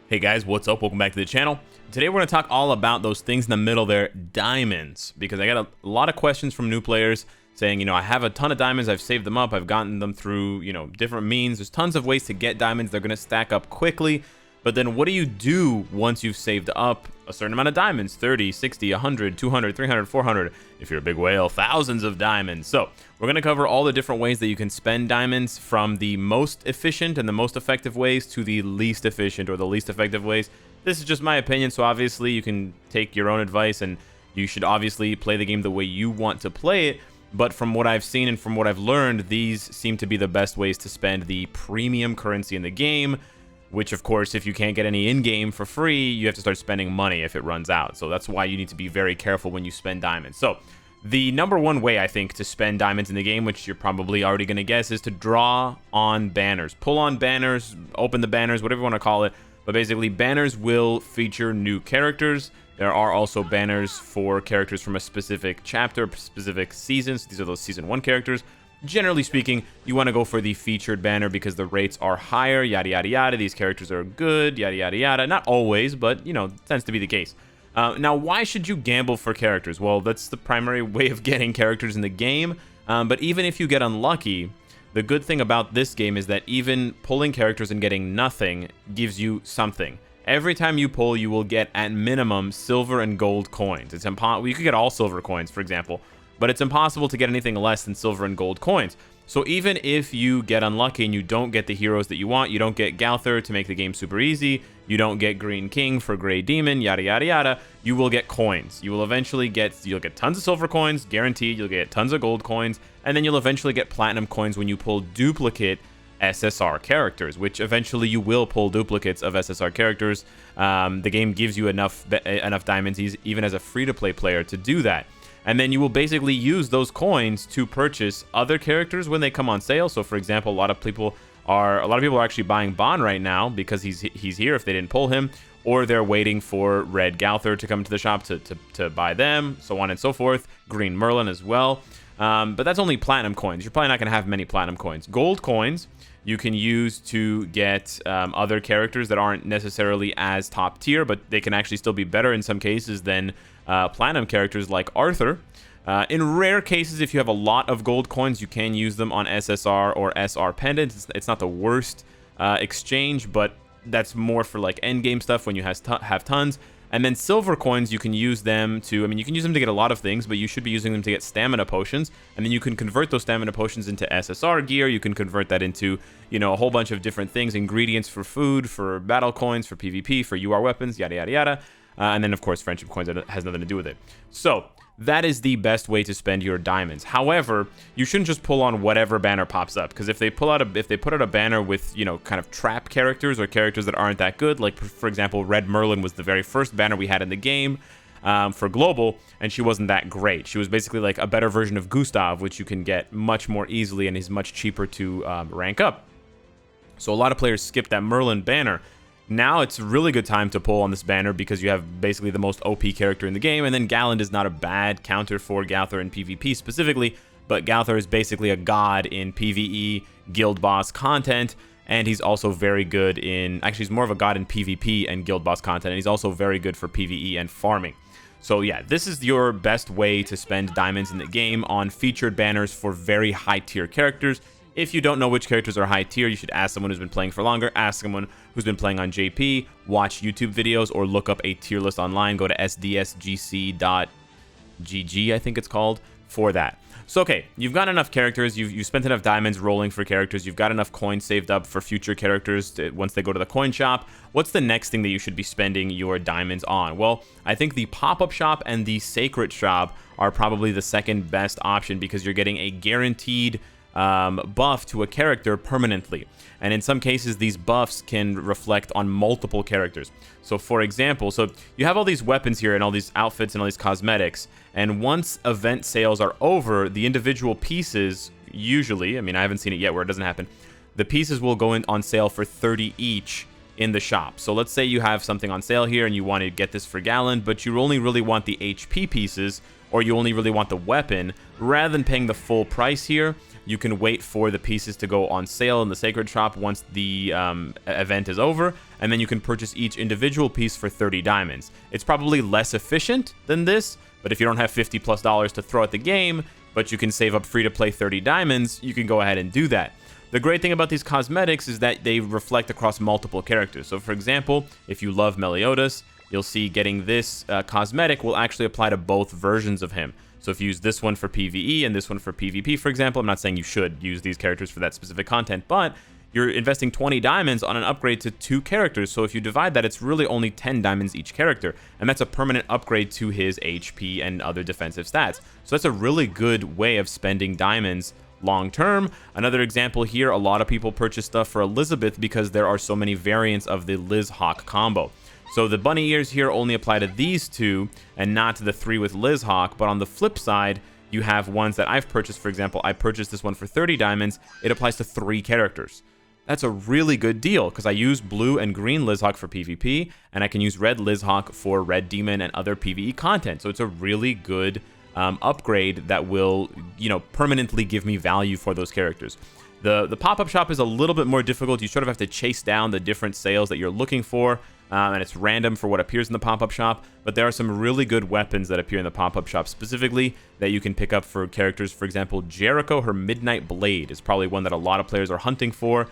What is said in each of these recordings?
Hey guys, what's up? Welcome back to the channel. Today we're going to talk all about those things in the middle there, diamonds, because I got a lot of questions from new players saying, I have a ton of diamonds, I've saved them up, I've gotten them through, different means. There's tons of ways to get diamonds. They're going to stack up quickly, but then what do you do once you've saved up a certain amount of diamonds? 30, 60, 100, 200, 300, 400, if you're a big whale, thousands of diamonds. So we're going to cover all the different ways that you can spend diamonds, from the most efficient and the most effective ways to the least efficient or the least effective ways. This is just my opinion, so obviously you can take your own advice, and you should obviously play the game the way you want to play it. But from what I've seen and from what I've learned, these seem to be the best ways to spend the premium currency in the game, which of course, if you can't get any in-game for free, you have to start spending money if it runs out. So that's why you need to be very careful when you spend diamonds. So the number one way, I think, to spend diamonds in the game, which you're probably already going to guess, is to draw on banners. Pull on banners, open the banners, whatever you want to call it. But basically, banners will feature new characters. There are also banners for characters from a specific chapter, specific seasons. These are those Season 1 characters. Generally speaking, you want to go for the featured banner because the rates are higher, yada, yada, yada. These characters are good, yada, yada, yada. Not always, but, tends to be the case. Now, why should you gamble for characters? Well, that's the primary way of getting characters in the game. But even if you get unlucky, the good thing about this game is that even pulling characters and getting nothing gives you something. Every time you pull, you will get, at minimum, silver and gold coins. It's impossible. You could get all silver coins, for example, but it's impossible to get anything less than silver and gold coins. So even if you get unlucky and you don't get the heroes that you want, you don't get Gauther to make the game super easy, you don't get Green King for Grey Demon, yada, yada, yada, you will get coins. You will eventually you'll get tons of silver coins, guaranteed. You'll get tons of gold coins, and then you'll eventually get platinum coins when you pull duplicate SSR characters, which eventually you will pull duplicates of SSR characters. The game gives you enough diamonds, even as a free-to-play player, to do that. And then you will basically use those coins to purchase other characters when they come on sale. So, for example, a lot of people are actually buying Bond right now because he's here if they didn't pull him, or they're waiting for Red Gauther to come to the shop to buy them, so on and so forth. Green Merlin as well. But that's only platinum coins. You're probably not going to have many platinum coins. Gold coins you can use to get other characters that aren't necessarily as top tier, but they can actually still be better in some cases than platinum characters like Arthur. In rare cases, if you have a lot of gold coins, you can use them on SSR or SR pendants. It's not the worst exchange, but that's more for like endgame stuff when you have tons. And then silver coins, you can use them to, you can use them to get a lot of things, but you should be using them to get stamina potions. And then you can convert those stamina potions into SSR gear. You can convert that into, a whole bunch of different things, ingredients for food, for battle coins, for PvP, for UR weapons, yada, yada, yada. And then, of course, friendship coins, that has nothing to do with it. So that is the best way to spend your diamonds. However, you shouldn't just pull on whatever banner pops up, because if they put out a banner with, kind of trap characters or characters that aren't that good, like, for example, Red Merlin was the very first banner we had in the game for global, and she wasn't that great. She was basically like a better version of Gustav, which you can get much more easily and is much cheaper to rank up. So a lot of players skip that Merlin banner. Now it's a really good time to pull on this banner because you have basically the most OP character in the game, and then Galland is not a bad counter for Gauther in PvP specifically, but Gauther is basically a god in PvE, guild boss content, and he's also very good in, actually he's more of a god in PvP and guild boss content, and he's also very good for PvE and farming. So yeah, this is your best way to spend diamonds in the game, on featured banners for very high tier characters. If you don't know which characters are high tier, you should ask someone who's been playing for longer, ask someone who's been playing on JP, watch YouTube videos, or look up a tier list online. Go to sdsgc.gg, I think it's called, for that. So, okay, you've got enough characters, you've spent enough diamonds rolling for characters, you've got enough coins saved up for future characters once they go to the coin shop. What's the next thing that you should be spending your diamonds on? Well, I think the pop-up shop and the sacred shop are probably the second best option, because you're getting a guaranteed buff to a character permanently, and in some cases these buffs can reflect on multiple characters. So for example, you have all these weapons here and all these outfits and all these cosmetics, and once event sales are over, the individual pieces usually, I haven't seen it yet where it doesn't happen, the pieces will go on sale for 30 each in the shop. So let's say you have something on sale here and you want to get this for Galland, but you only really want the HP pieces, or you only really want the weapon. Rather than paying the full price here, you can wait for the pieces to go on sale in the Sacred Shop once the event is over, and then you can purchase each individual piece for 30 diamonds. It's probably less efficient than this, but if you don't have $50+ to throw at the game, but you can save up free-to-play 30 diamonds, you can go ahead and do that. The great thing about these cosmetics is that they reflect across multiple characters. So for example, if you love Meliodas, you'll see getting this cosmetic will actually apply to both versions of him. So if you use this one for PvE and this one for PvP, for example, I'm not saying you should use these characters for that specific content, but you're investing 20 diamonds on an upgrade to 2 characters. So if you divide that, it's really only 10 diamonds each character. And that's a permanent upgrade to his HP and other defensive stats. So that's a really good way of spending diamonds long term. Another example here, a lot of people purchase stuff for Elizabeth because there are so many variants of the Liz Hawk combo. So the bunny ears here only apply to these 2 and not to the 3 with Liz Hawk. But on the flip side, you have ones that I've purchased. For example, I purchased this one for 30 diamonds. It applies to 3 characters. That's a really good deal because I use blue and green Liz Hawk for PvP, and I can use red Liz Hawk for Red Demon and other PvE content. So it's a really good upgrade that will, permanently give me value for those characters. The pop-up shop is a little bit more difficult. You sort of have to chase down the different sales that you're looking for, and it's random for what appears in the pop-up shop, but there are some really good weapons that appear in the pop-up shop specifically that you can pick up for characters. For example, Jericho, her Midnight Blade is probably one that a lot of players are hunting for.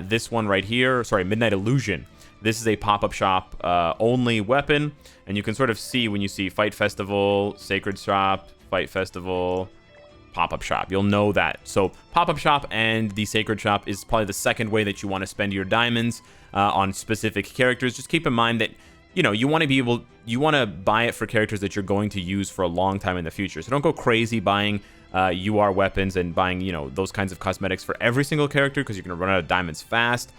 This one right here, Midnight Illusion. This is a pop-up shop only weapon, and you can sort of see when you see Fight Festival, Sacred Shop, Fight Festival, pop-up shop. You'll know that. So pop-up shop and the Sacred Shop is probably the second way that you want to spend your diamonds on specific characters. Just keep in mind that you want to buy it for characters that you're going to use for a long time in the future. So don't go crazy buying UR weapons and buying those kinds of cosmetics for every single character because you're going to run out of diamonds fast.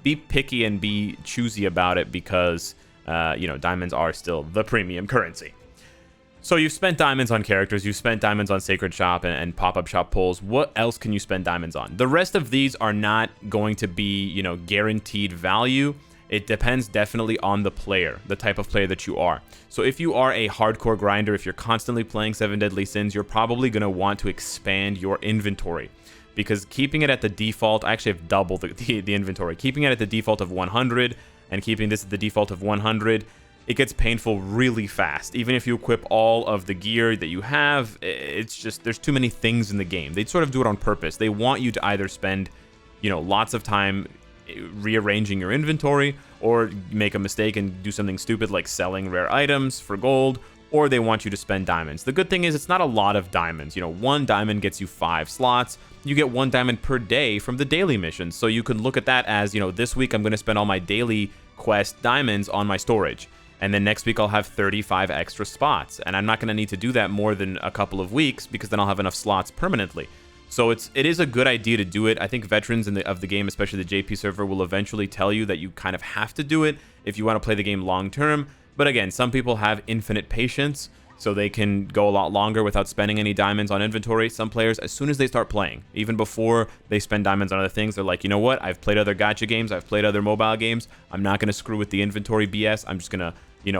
Be picky and be choosy about it because diamonds are still the premium currency. So you've spent diamonds on characters, you've spent diamonds on Sacred Shop and pop-up shop pulls. What else can you spend diamonds on? The rest of these are not going to be, guaranteed value. It depends definitely on the player, the type of player that you are. So if you are a hardcore grinder, if you're constantly playing 7 Deadly Sins, you're probably going to want to expand your inventory. Because keeping it at the default, I actually have double the inventory. Keeping it at the default of 100 and keeping this at the default of 100, it gets painful really fast. Even if you equip all of the gear that you have, it's just, there's too many things in the game. They sort of do it on purpose. They want you to either spend, lots of time rearranging your inventory or make a mistake and do something stupid like selling rare items for gold, or they want you to spend diamonds. The good thing is it's not a lot of diamonds. 1 diamond gets you 5 slots. You get 1 diamond per day from the daily missions. So you can look at that as, this week I'm going to spend all my daily quest diamonds on my storage. And then next week I'll have 35 extra spots. And I'm not going to need to do that more than a couple of weeks because then I'll have enough slots permanently. So it is a good idea to do it. I think veterans of the game, especially the JP server, will eventually tell you that you kind of have to do it if you want to play the game long term. But again, some people have infinite patience, so they can go a lot longer without spending any diamonds on inventory. Some players, as soon as they start playing, even before they spend diamonds on other things, they're like, you know what? I've played other gacha games. I've played other mobile games. I'm not going to screw with the inventory BS. I'm just going to,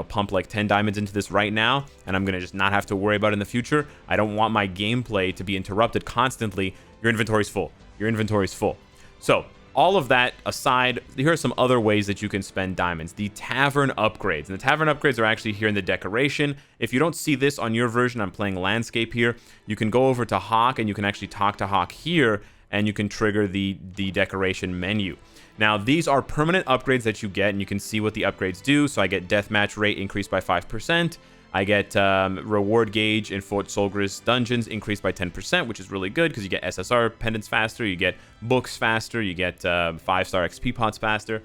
pump like 10 diamonds into this right now, and I'm going to just not have to worry about it in the future. I don't want my gameplay to be interrupted constantly. Your inventory's full. Your inventory's full. So all of that aside, here are some other ways that you can spend diamonds. The Tavern Upgrades. And the Tavern Upgrades are actually here in the decoration. If you don't see this on your version, I'm playing Landscape here. You can go over to Hawk, and you can actually talk to Hawk here, and you can trigger the decoration menu. Now, these are permanent upgrades that you get, and you can see what the upgrades do. So I get deathmatch rate increased by 5%. I get reward gauge in Fort Solgris dungeons increased by 10%, which is really good because you get SSR pendants faster, you get books faster, you get 5-star XP pots faster,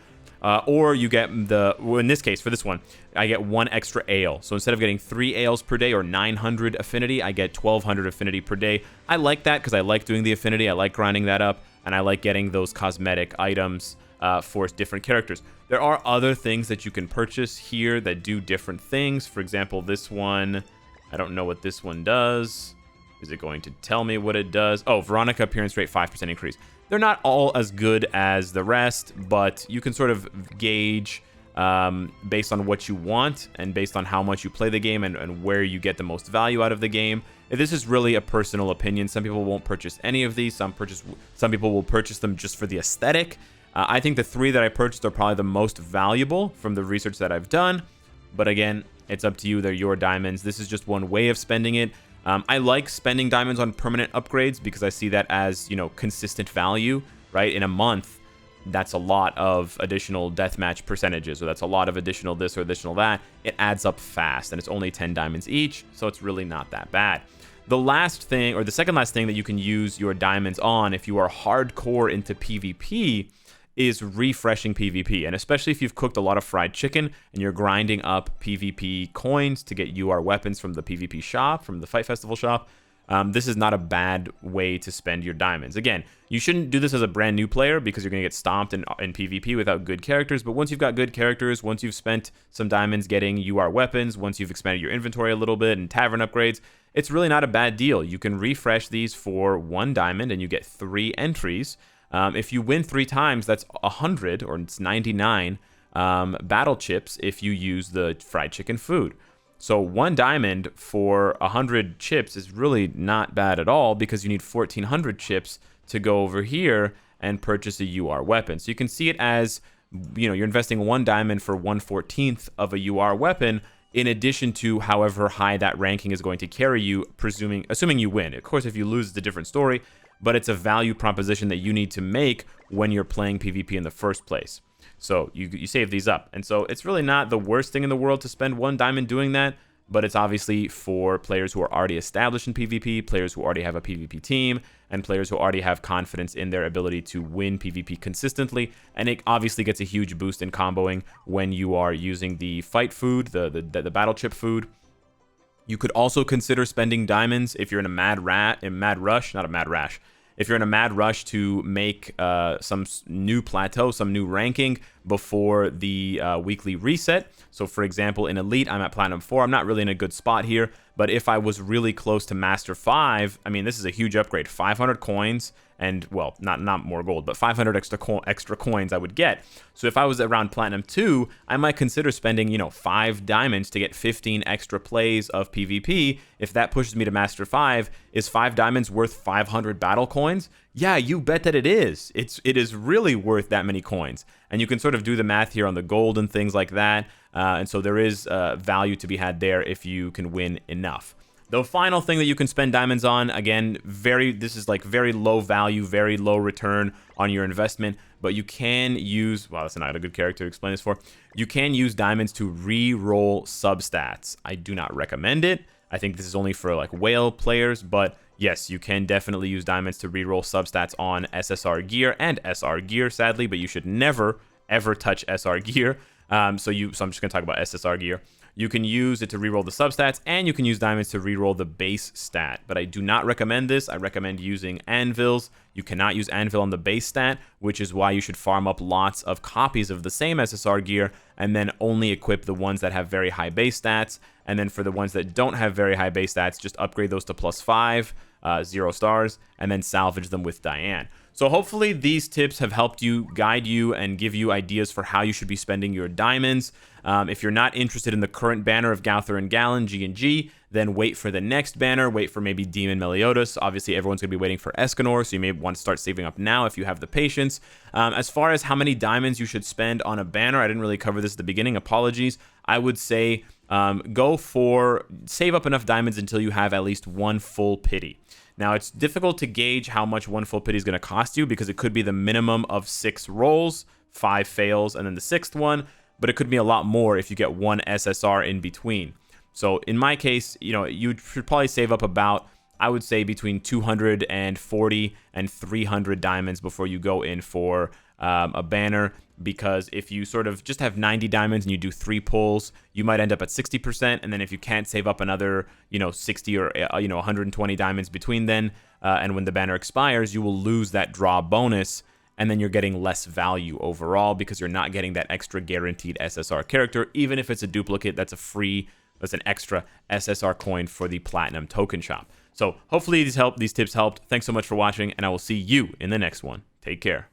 or you get in this case, for this one, I get 1 extra ale. So instead of getting 3 ales per day or 900 affinity, I get 1200 affinity per day. I like that because I like doing the affinity, I like grinding that up, and I like getting those cosmetic items for different characters. There are other things that you can purchase here that do different things. For example, this one, I don't know what this one does. Is it going to tell me what it does? Oh, Veronica appearance rate 5% increase. They're not all as good as the rest, but you can sort of gauge based on what you want and based on how much you play the game and where you get the most value out of the game. This is really a personal opinion. Some people won't purchase any of these. Some people will purchase them just for the aesthetic. I think the 3 that I purchased are probably the most valuable from the research that I've done. But again, it's up to you. They're your diamonds. This is just one way of spending it. I like spending diamonds on permanent upgrades because I see that as, consistent value, right? In a month, that's a lot of additional deathmatch percentages, or that's a lot of additional this or additional that. It adds up fast, and it's only 10 diamonds each, so it's really not that bad. The last thing, or the second last thing that you can use your diamonds on if you are hardcore into PvP is refreshing PvP, and especially if you've cooked a lot of fried chicken and you're grinding up PvP coins to get UR weapons from the PvP shop, from the Fight Festival shop. This is not a bad way to spend your diamonds. Again, you shouldn't do this as a brand new player because you're going to get stomped in PvP without good characters. But once you've got good characters, once you've spent some diamonds getting UR weapons, once you've expanded your inventory a little bit and tavern upgrades, it's really not a bad deal. You can refresh these for 1 diamond and you get 3 entries. If you win 3 times, that's 100, or it's 99 battle chips if you use the fried chicken food. So 1 diamond for 100 chips is really not bad at all because you need 1,400 chips to go over here and purchase a UR weapon. So you can see it as, you're investing 1 diamond for 1/14th of a UR weapon, in addition to however high that ranking is going to carry you, assuming you win. Of course, if you lose, it's a different story, but it's a value proposition that you need to make when you're playing PvP in the first place. So you save these up. And so it's really not the worst thing in the world to spend 1 diamond doing that, but it's obviously for players who are already established in PvP, players who already have a PvP team, and players who already have confidence in their ability to win PvP consistently. And it obviously gets a huge boost in comboing when you are using the fight food, the battle chip food. You could also consider spending diamonds if you're in a mad rush to make some new plateau, some new ranking before the weekly reset. So for example, in Elite, I'm at Platinum 4. I'm not really in a good spot here, but if I was really close to Master 5, I mean, this is a huge upgrade. 500 coins and, well, not more gold, but 500 extra coins I would get. So if I was around Platinum 2, I might consider spending, 5 diamonds to get 15 extra plays of PvP. If that pushes me to Master 5, is 5 diamonds worth 500 battle coins? Yeah, you bet that it is. It is really worth that many coins. And you can sort of do the math here on the gold and things like that. And so there is value to be had there if you can win enough. The final thing that you can spend diamonds on, again, this is like very low value, very low return on your investment, but you can use, wow, that's not a good character to explain this for. You can use diamonds to re-roll substats. I do not recommend it. I think this is only for like whale players, but yes, you can definitely use diamonds to re-roll substats on SSR gear and SR gear, sadly, but you should never, ever touch SR gear. So I'm just going to talk about SSR gear. You can use it to reroll the substats, and you can use diamonds to reroll the base stat. But I do not recommend this. I recommend using anvils. You cannot use anvil on the base stat, which is why you should farm up lots of copies of the same SSR gear, and then only equip the ones that have very high base stats. And then for the ones that don't have very high base stats, just upgrade those to +5, 0 stars, and then salvage them with Diane. So hopefully these tips have helped you, guide you, and give you ideas for how you should be spending your diamonds. If you're not interested in the current banner of Gauther and Gallon, G&G, then wait for the next banner. Wait for maybe Demon Meliodas. Obviously, everyone's going to be waiting for Escanor, so you may want to start saving up now if you have the patience. As far as how many diamonds you should spend on a banner, I didn't really cover this at the beginning. Apologies. I would say save up enough diamonds until you have at least 1 full pity. Now, it's difficult to gauge how much 1 full pity is going to cost you because it could be the minimum of 6 rolls, 5 fails, and then the 6th one, but it could be a lot more if you get 1 SSR in between. So in my case, you should probably save up about, I would say, between 240 and 300 diamonds before you go in for a banner, because if you sort of just have 90 diamonds and you do 3 pulls, you might end up at 60%, and then if you can't save up another 60 or 120 diamonds between then and when the banner expires, you will lose that draw bonus, and then you're getting less value overall because you're not getting that extra guaranteed SSR character. Even if it's a duplicate, that's an extra SSR coin for the Platinum Token Shop. So hopefully these tips helped. Thanks so much for watching, and I will see you in the next one. Take care.